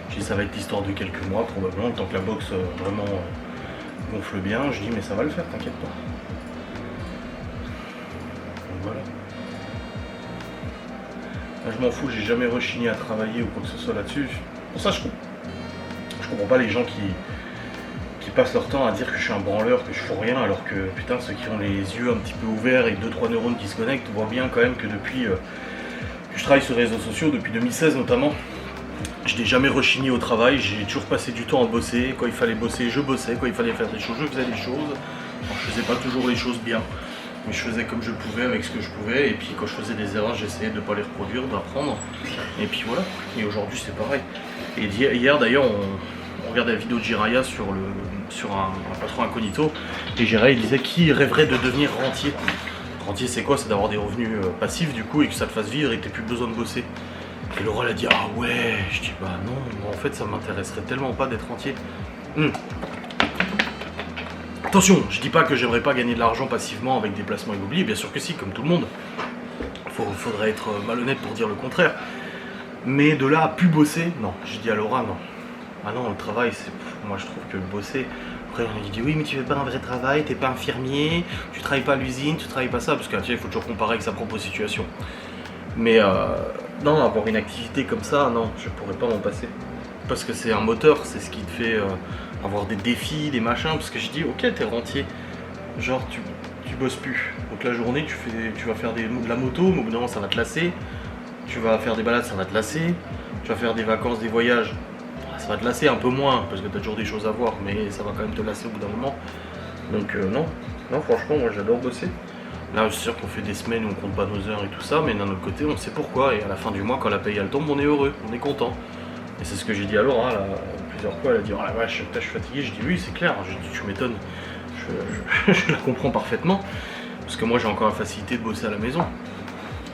Speaker 1: Je dis ça va être l'histoire de quelques mois probablement, tant que la boxe vraiment gonfle bien. Je dis mais ça va le faire, t'inquiète pas. Donc voilà. Là, je m'en fous, j'ai jamais rechigné à travailler ou quoi que ce soit là-dessus. Pour ça je comprends pas les gens qui passent leur temps à dire que je suis un branleur, que je fous rien, alors que putain ceux qui ont les yeux un petit peu ouverts et 2-3 neurones qui se connectent voient bien quand même que depuis que je travaille sur les réseaux sociaux, depuis 2016 notamment, je n'ai jamais rechigné au travail, j'ai toujours passé du temps à bosser. Quand il fallait bosser, je bossais, quand il fallait faire des choses, je faisais des choses. Alors, je faisais pas toujours les choses bien, mais je faisais comme je pouvais avec ce que je pouvais, et puis quand je faisais des erreurs, j'essayais de ne pas les reproduire, d'apprendre, et puis voilà. Et aujourd'hui c'est pareil. Et hier d'ailleurs on regardait la vidéo de Jiraya sur un patron incognito, et Jiraya il disait qui rêverait de devenir rentier. Rentier c'est quoi? C'est d'avoir des revenus passifs du coup et que ça te fasse vivre et que tu n'aies plus besoin de bosser. Et Laura elle a dit ah ouais, je dis bah non, en fait ça m'intéresserait tellement pas d'être rentier. Attention, je dis pas que j'aimerais pas gagner de l'argent passivement avec des placements immobiliers, bien sûr que si, comme tout le monde. Faudrait être malhonnête pour dire le contraire. Mais de là à plus bosser, non, je dis à Laura non. Ah non, le travail, c'est. Moi je trouve que bosser. Après on lui dit oui mais tu fais pas un vrai travail, t'es pas infirmier, tu travailles pas à l'usine, tu travailles pas ça, parce que il faut toujours comparer avec sa propre situation. Mais non, avoir une activité comme ça, non, je pourrais pas m'en passer. Parce que c'est un moteur, c'est ce qui te fait avoir des défis, des machins, parce que je dis ok t'es rentier, genre tu bosses plus. Donc la journée tu vas faire de la moto, mais au bout d'un moment ça va te lasser. Tu vas faire des balades, ça va te lasser. Tu vas faire des vacances, des voyages, ça va te lasser un peu moins, parce que tu as toujours des choses à voir, mais ça va quand même te lasser au bout d'un moment. Donc non, franchement, moi j'adore bosser. Là, c'est sûr qu'on fait des semaines où on compte pas nos heures et tout ça, mais d'un autre côté, on sait pourquoi. Et à la fin du mois, quand la paye elle tombe, on est heureux, on est content. Et c'est ce que j'ai dit à Laura, là, plusieurs fois, elle a dit oh la vache, putain, je suis fatigué. Je dis oui, c'est clair, je dis tu m'étonnes, je la comprends parfaitement, parce que moi j'ai encore la facilité de bosser à la maison.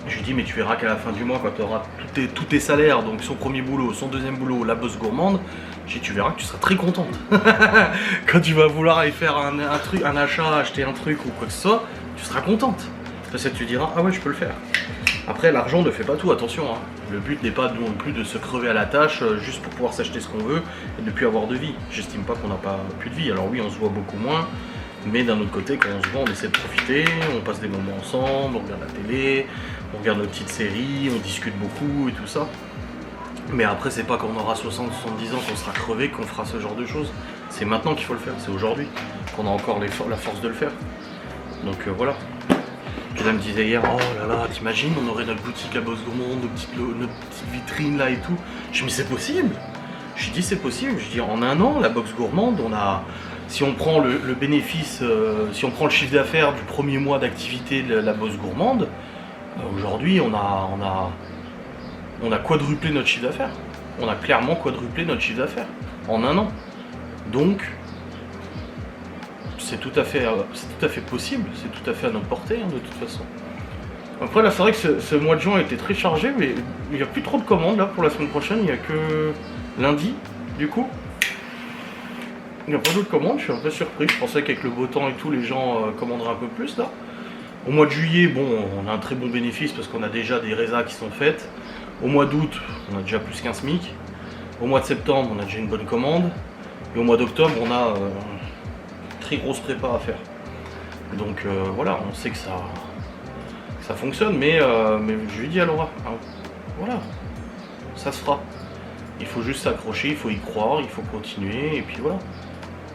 Speaker 1: Je lui dis mais tu verras qu'à la fin du mois quand tu auras tous tes salaires, donc son premier boulot, son deuxième boulot, la bosse gourmande, je dis tu verras que tu seras très contente. Quand tu vas vouloir aller faire un truc, un achat, acheter un truc ou quoi que ce soit, tu seras contente. Parce que tu diras ah ouais je peux le faire. Après l'argent ne fait pas tout, attention hein. Le but n'est pas non plus de se crever à la tâche juste pour pouvoir s'acheter ce qu'on veut et de ne plus avoir de vie. J'estime pas qu'on n'a pas plus de vie. Alors oui on se voit beaucoup moins, Mais d'un autre côté, quand on se voit, on essaie de profiter, on passe des moments ensemble, on regarde la télé, on regarde nos petites séries, on discute beaucoup et tout ça. Mais après, c'est pas quand on aura 60, 70 ans qu'on sera crevé qu'on fera ce genre de choses. C'est maintenant qu'il faut le faire, c'est aujourd'hui qu'on a encore la force de le faire. Donc voilà. Puis là, me disait hier, oh là là, t'imagines, on aurait notre boutique à Box Gourmand, notre petite vitrine là et tout. Je dis, mais c'est possible. Je dis, c'est possible. Je dis, en un an, la Box Gourmande, on a... Si on prend le bénéfice, si on prend le chiffre d'affaires du premier mois d'activité de la Box Gourmande, aujourd'hui, on a quadruplé notre chiffre d'affaires. On a clairement quadruplé notre chiffre d'affaires en un an. Donc, c'est tout à fait possible, c'est tout à fait à notre portée hein, de toute façon. Après là, c'est vrai que ce mois de juin était très chargé, mais il n'y a plus trop de commandes là pour la semaine prochaine. Il n'y a que lundi, du coup. Il n'y a pas d'autres commandes, je suis un peu surpris. Je pensais qu'avec le beau temps et tout, les gens commanderaient un peu plus là. Au mois de juillet, bon, on a un très bon bénéfice parce qu'on a déjà des résas qui sont faites. Au mois d'août, on a déjà plus qu'un SMIC. Au mois de septembre, on a déjà une bonne commande. Et au mois d'octobre, on a une très grosse prépa à faire. Donc voilà, on sait que ça fonctionne, mais je lui dis à Laura, hein, voilà, ça se fera. Il faut juste s'accrocher, il faut y croire, il faut continuer, et puis voilà.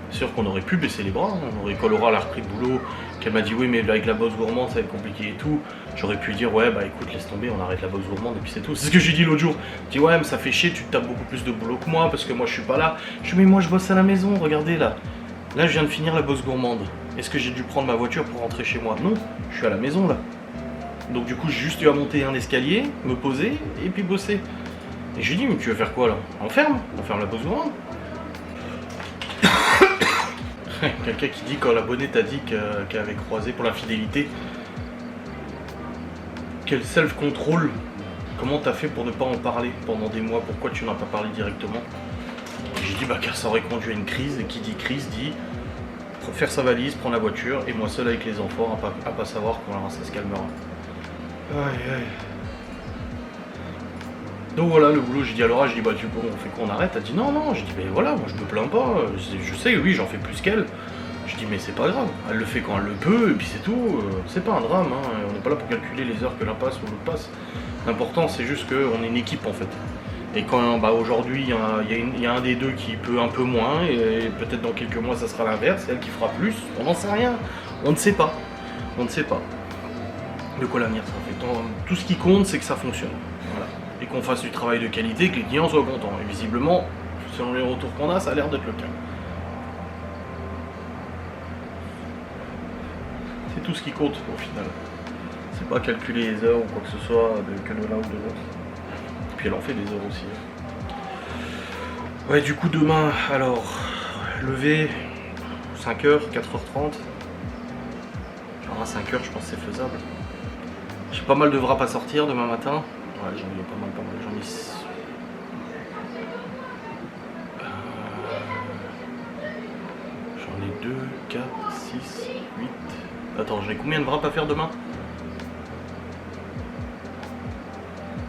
Speaker 1: C'est sûr qu'on aurait pu baisser les bras, hein. On aurait, quand Laura a repris le boulot, qu'elle m'a dit oui mais avec la Box Gourmande ça va être compliqué et tout, j'aurais pu dire ouais bah écoute laisse tomber, on arrête la Box Gourmande et puis c'est tout. C'est ce que j'ai dit l'autre jour. Je dis ouais mais ça fait chier, tu te tapes beaucoup plus de boulot que moi parce que moi je suis pas là. Je dis mais moi je bosse à la maison, regardez là. Là je viens de finir la Box Gourmande. Est-ce que j'ai dû prendre ma voiture pour rentrer chez moi? Non, je suis à la maison là. Donc du coup j'ai juste eu à monter un escalier, me poser et puis bosser. Et je lui dis mais tu veux faire quoi là? On ferme la Box Gourmande. Quelqu'un qui dit quand l'abonné t'a dit qu'elle avait croisé pour la fidélité. Quel self-control? Comment t'as fait pour ne pas en parler pendant des mois? Pourquoi tu n'en as pas parlé directement? J'ai dit bah car ça aurait conduit à une crise, et qui dit crise dit faire sa valise, prendre la voiture, et moi seul avec les enfants à pas savoir quand ça se calmera. Aïe aïe. Donc voilà le boulot, j'ai dit à Laura, j'ai dit bah tu on fait quoi, on arrête? Elle dit non, j'ai dit mais voilà, moi je me plains pas, je sais oui j'en fais plus qu'elle. Je dis mais c'est pas grave, elle le fait quand elle le peut et puis c'est tout, c'est pas un drame, hein. On n'est pas là pour calculer les heures que l'un passe ou l'autre passe. L'important c'est juste qu'on est une équipe en fait. Et quand bah, aujourd'hui il y a un des deux qui peut un peu moins et peut-être dans quelques mois ça sera l'inverse, elle qui fera plus, on n'en sait rien, on ne sait pas. On ne sait pas de quoi l'avenir sera fait. Tout ce qui compte c'est que ça fonctionne. Voilà. Et qu'on fasse du travail de qualité, que les clients soient contents. Et visiblement, selon les retours qu'on a, ça a l'air d'être le cas. C'est tout ce qui compte au final. C'est pas calculer les heures ou quoi que ce soit que de l'un ou de l'autre. Et puis elle en fait des heures aussi. Ouais, du coup demain, alors, lever 5h, 4h30. Genre à 5h, je pense que c'est faisable. J'ai pas mal de wraps à sortir demain matin. Ouais, j'en ai pas mal, j'en ai 6. J'en ai 2, 4, 6, 8. Attends, j'ai combien de wraps à faire demain?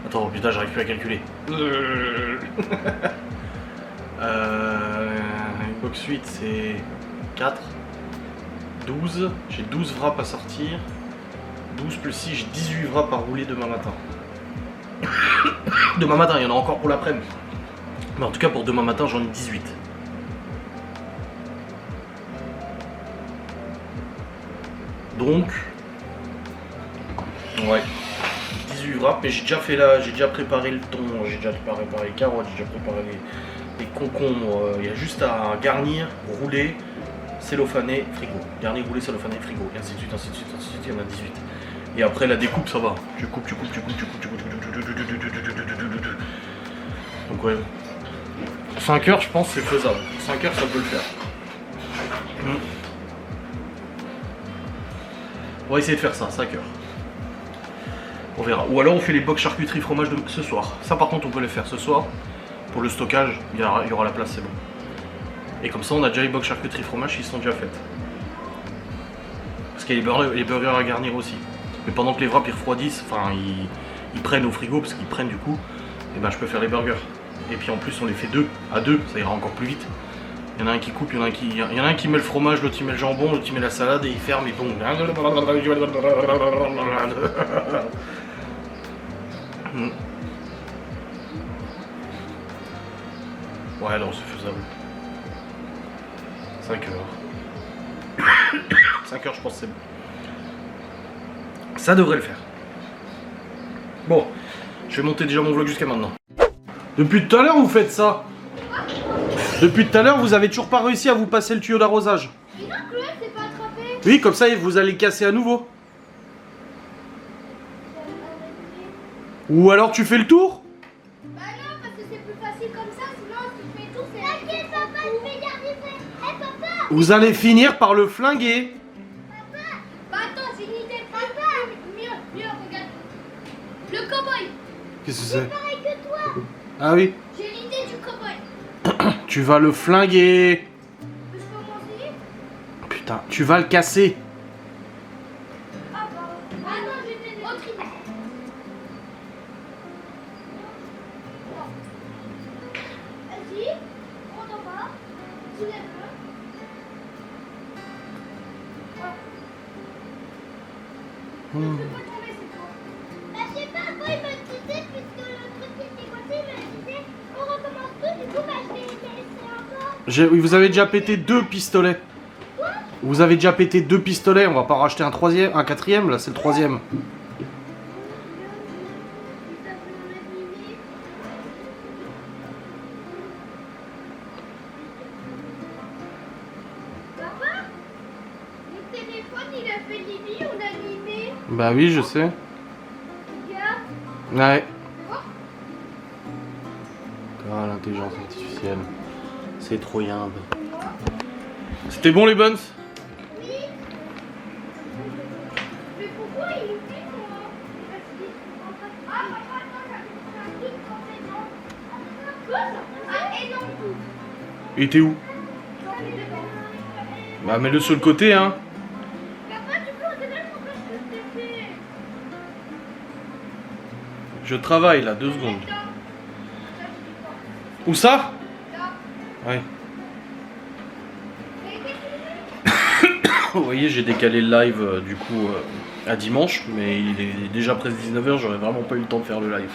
Speaker 1: Attends, putain, j'arrive plus à calculer. Une box 8, c'est 4, 12. J'ai 12 wraps à sortir. 12 plus 6, j'ai 18 wraps à rouler demain matin. Demain matin, il y en a encore pour l'après-midi. Mais en tout cas, pour demain matin, j'en ai 18. Donc, ouais, 18 wraps. Mais j'ai déjà fait j'ai déjà préparé le thon, j'ai déjà préparé les carottes, j'ai déjà préparé les concombres. Il y a juste à garnir, rouler, cellophaner, frigo. Garnir, rouler, cellophaner, frigo. Et ainsi de suite, ainsi de suite, ainsi de suite. Il y en a 18. Et après la découpe ça va. Tu coupes. Donc ouais. 5 heures je pense c'est faisable. 5 heures ça peut le faire. On va essayer de faire ça, 5 heures. On verra. Ou alors on fait les box charcuterie fromage de ce soir. Ça par contre on peut les faire ce soir. Pour le stockage, il y aura la place, c'est bon. Et comme ça on a déjà les box charcuterie fromage qui sont déjà faites. Parce qu'il y a les burgers à garnir aussi. Mais pendant que les wraps ils refroidissent, enfin ils prennent au frigo parce qu'ils prennent du coup, et ben je peux faire les burgers. Et puis en plus on les fait à deux, ça ira encore plus vite. Il y en a un qui coupe, il y en a un qui met le fromage, l'autre il met le jambon, l'autre il met la salade et il ferme et bon. Ouais, non, c'est faisable. 5 heures. 5 heures, je pense que c'est bon. Ça devrait le faire. Bon, je vais monter déjà mon vlog jusqu'à maintenant. Depuis tout à l'heure, vous faites ça. Depuis tout à l'heure, vous avez toujours pas réussi à vous passer le tuyau d'arrosage.
Speaker 3: Et non, Chloé s'est pas attrapée.
Speaker 1: Oui, comme ça, vous allez casser à nouveau. Ou alors tu fais le tour.
Speaker 3: Bah non, parce que c'est plus facile comme ça, sinon si tu fais tout, c'est... T'inquiète, papa, je vais y arriver. Hé, papa.
Speaker 1: Vous allez finir par le flinguer.
Speaker 3: Papa. Bah attends, j'ai une idée. Papa. Mieux, regarde. Le cow-boy.
Speaker 1: Qu'est-ce que c'est?
Speaker 3: Pareil que toi.
Speaker 1: Ah oui.
Speaker 3: J'ai l'idée du cow-boy.
Speaker 1: Tu vas le flinguer.
Speaker 3: Je peux m'enseigner?
Speaker 1: Putain, tu vas le casser.
Speaker 3: Ah bah. Ah non, j'ai fait autre idée. Vas-y, monte en bas, soulève-le. Je peux pas tomber, c'est toi. Bah je sais pas, moi il me disait, puisque le truc qui était coincé, il me disait, on recommence tout, du coup bah je vais laisser encore.
Speaker 1: Oui, vous avez déjà pété 2 pistolets. Vous avez déjà pété 2 pistolets, on va pas racheter un troisième, un quatrième, là c'est le troisième.
Speaker 3: Papa, mon téléphone il a fait Lily, on a animé.
Speaker 1: Bah oui, je sais.
Speaker 3: Regarde.
Speaker 1: Ouais.
Speaker 3: C'est bon?
Speaker 1: Ah, l'intelligence artificielle. C'est trop yimbe. C'était bon les buns?
Speaker 3: Oui. Mais pourquoi il nous fait moi? Ah papa, attends, j'avais un truc complètement. Quoi ça? Ah et non tout.
Speaker 1: Il était où?
Speaker 3: J'en ai dedans.
Speaker 1: Bah mets-le sur le côté hein.
Speaker 3: Papa, tu peux regarder pourquoi je te fais?
Speaker 1: Je travaille là, 2 secondes.
Speaker 3: Là.
Speaker 1: Où ça?
Speaker 3: Là.
Speaker 1: Ouais.
Speaker 3: Mais qu'est-ce que tu veux?
Speaker 1: Vous voyez, j'ai décalé le live du coup à dimanche, mais il est déjà presque 19h, j'aurais vraiment pas eu le temps de faire le live.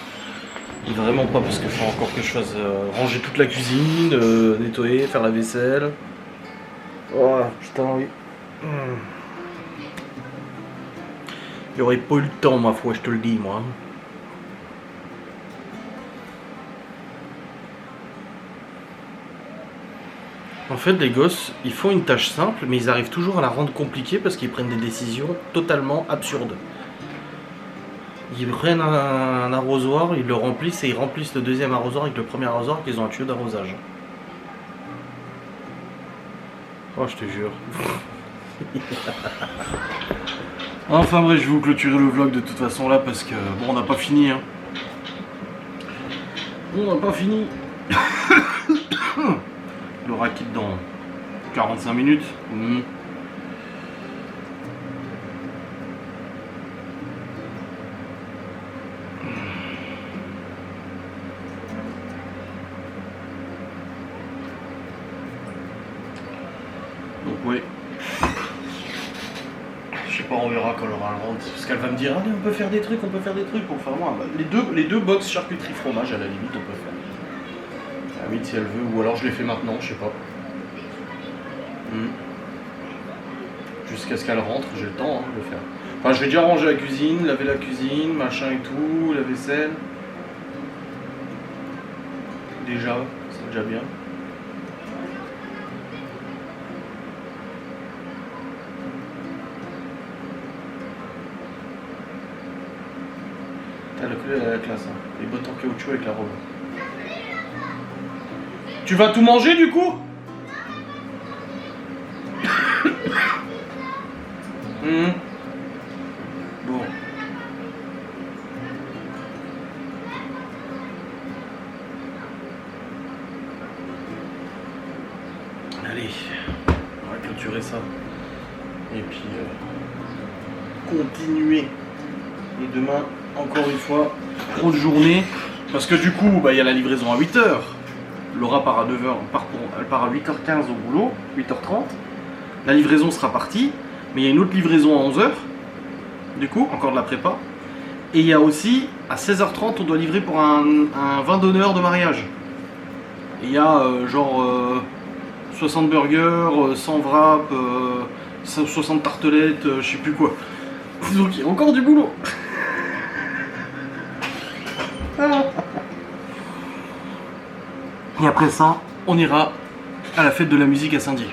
Speaker 1: Vraiment pas, parce qu'il faut encore que je fasse ranger toute la cuisine, nettoyer, faire la vaisselle. Oh putain, oui. J'aurais pas eu le temps, ma foi, je te le dis, moi. En fait, les gosses, ils font une tâche simple, mais ils arrivent toujours à la rendre compliquée parce qu'ils prennent des décisions totalement absurdes. Ils prennent un arrosoir, ils le remplissent et ils remplissent le deuxième arrosoir avec le premier arrosoir qu'ils ont un tuyau d'arrosage. Oh, je te jure. Enfin bref, je vais vous clôturer le vlog de toute façon là parce que bon, on n'a pas fini. Hein. On n'a pas fini. Le racket dans 45 minutes. Donc oui. Je sais pas, on verra quand elle aura le rentre. Parce qu'elle va me dire, allez, on peut faire des trucs pour faire moi. Bah, les deux box charcuterie fromage à la limite on peut faire. À la limite si elle veut, ou alors je les fais maintenant, je sais pas. Jusqu'à ce qu'elle rentre, j'ai le temps de le faire. Enfin, je vais déjà ranger la cuisine, laver la cuisine, machin et tout, la vaisselle. Déjà, c'est déjà bien. La couleur elle a la classe, hein. Les bottes en caoutchouc avec la robe. Tu vas tout manger du coup? Bon. Allez, on va clôturer ça. Et puis continuer. Et demain, encore une fois, grosse journée. Parce que du coup, bah, y a la livraison à 8h. Laura part à 9h, elle part à 8h15 au boulot, 8h30. La livraison sera partie, mais il y a une autre livraison à 11h, du coup, encore de la prépa. Et il y a aussi, à 16h30, on doit livrer pour un vin d'honneur de mariage. Et il y a 60 burgers, 100 wraps, 60 tartelettes, je sais plus quoi. Donc il y a encore du boulot. Et après ça, on ira à la fête de la musique à Saint-Dié.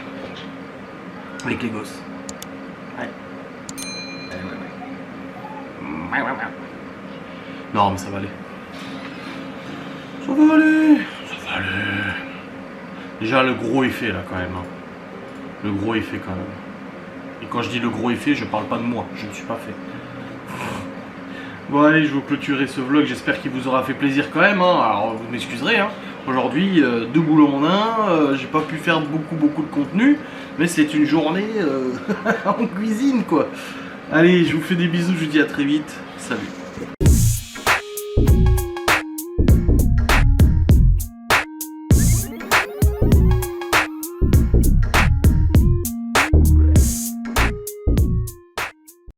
Speaker 1: Avec les gosses. Ouais. Non mais ça va aller. Ça va aller. Ça va aller. Déjà le gros effet là quand même. Hein. Le gros effet quand même. Et quand je dis le gros effet, je parle pas de moi. Je ne suis pas fait. Bon allez, je vais vous clôturer ce vlog. J'espère qu'il vous aura fait plaisir quand même. Hein. Alors vous m'excuserez. Hein. Aujourd'hui, 2 boulots en un. J'ai pas pu faire beaucoup de contenu. Mais c'est une journée en cuisine quoi. Allez, je vous fais des bisous. Je vous dis à très vite. Salut.